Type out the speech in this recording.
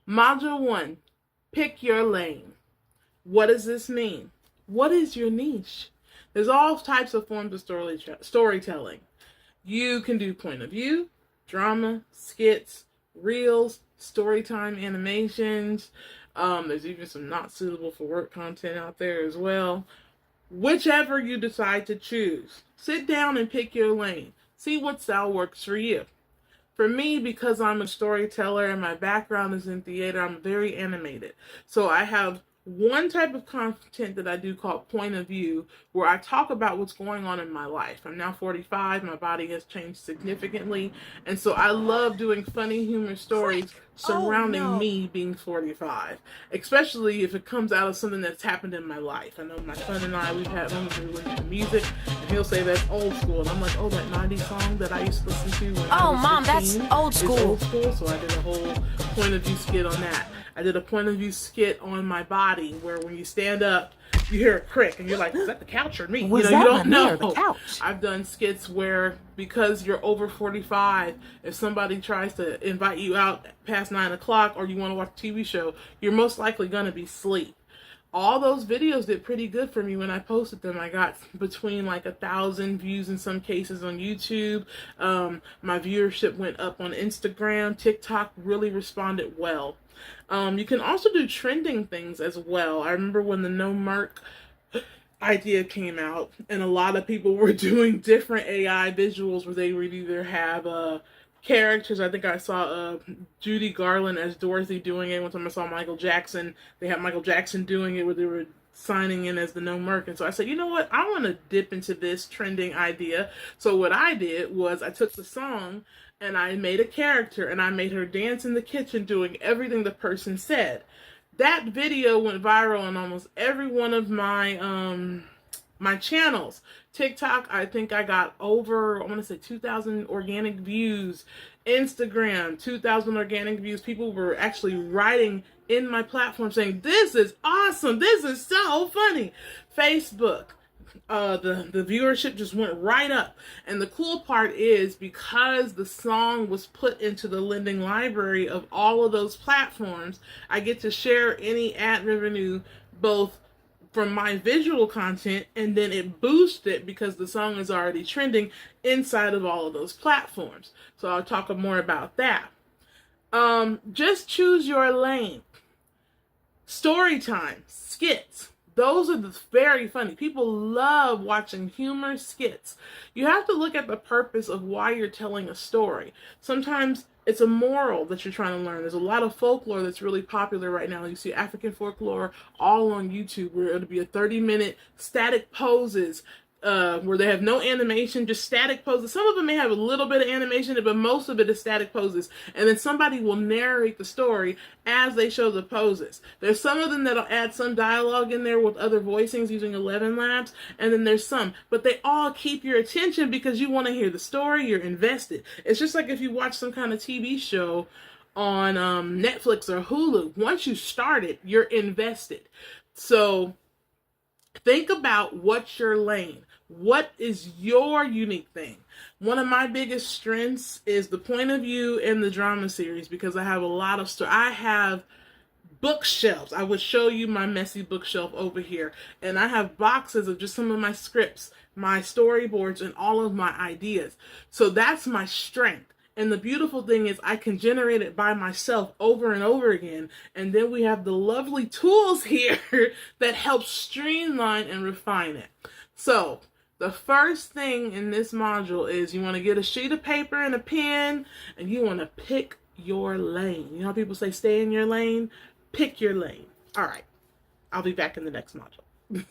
Module 1, pick your lane. What does this mean? What is your niche? There's all types of forms of storytelling. You can do point of view, drama, skits, reels, storytime animations. There's even some not suitable for work content out there as well. Whichever you decide to choose, sit down and pick your lane. See what style works for you. For me, because I'm a storyteller and my background is in theater, I'm very animated. So I have one type of content that I do called point of view, where I talk about what's going on in my life. I'm now 45, my body has changed significantly, and so I love doing funny humor stories surrounding me being 45, especially if it comes out of something that's happened in my life. I know my son and I, we've had moments where we listen to music, and he'll say that's old school, and I'm like, oh, that 90s song that I used to listen to when I was Mom, 15 that's old school. is old school, so I did a whole point of view skit on that. I did a point of view skit on my body where when you stand up, you hear a crick and you're like, is that the couch or me? Was you that don't know. the couch? I've done skits where, because you're over 45, if somebody tries to invite you out past 9 o'clock or you want to watch a TV show, you're most likely going to be asleep. All those videos did pretty good for me when I posted them. I got between like 1,000 views in some cases on YouTube. My viewership went up on Instagram. TikTok really responded well. You can also do trending things as well. I remember when the no mark idea came out and a lot of people were doing different AI visuals where they would either have characters. I think I saw Judy Garland as Dorothy doing it. One time I saw Michael Jackson. They had Michael Jackson doing it where they were signing in as the no merc. And so I said, you know what? I want to dip into this trending idea. So what I did was I took the song and I made a character and I made her dance in the kitchen doing everything the person said. That video went viral on almost every one of my channels. TikTok, I think I got over, I want to say 2,000 organic views. Instagram, 2,000 organic views. People were actually writing in my platform saying, this is awesome, this is so funny. Facebook, the viewership just went right up. And the cool part is, because the song was put into the lending library of all of those platforms, I get to share any ad revenue both from my visual content, and then it boosts it because the song is already trending inside of all of those platforms. So I'll talk more about that. Just choose your lane. Story time, skits. Those are very funny. People love watching humor skits. You have to look at the purpose of why you're telling a story. Sometimes it's a moral that you're trying to learn. There's a lot of folklore that's really popular right now. You see African folklore all on YouTube where it'll be a 30-minute static poses where they have no animation, just static poses. Some of them may have a little bit of animation, but most of it is static poses. And then somebody will narrate the story as they show the poses. There's some of them that'll add some dialogue in there with other voicings using 11 Labs, and then there's some. But they all keep your attention because you want to hear the story, you're invested. It's just like if you watch some kind of TV show on Netflix or Hulu. Once you start it, you're invested. So think about what's your lane. What is your unique thing? One of my biggest strengths is the point of view in the drama series, because I have a lot of I have bookshelves. I would show you my messy bookshelf over here. And I have boxes of just some of my scripts, my storyboards, and all of my ideas. So that's my strength. And the beautiful thing is I can generate it by myself over and over again. And then we have the lovely tools here that help streamline and refine it. So the first thing in this module is you want to get a sheet of paper and a pen, and you want to pick your lane. You know how people say stay in your lane? Pick your lane. All right. I'll be back in the next module.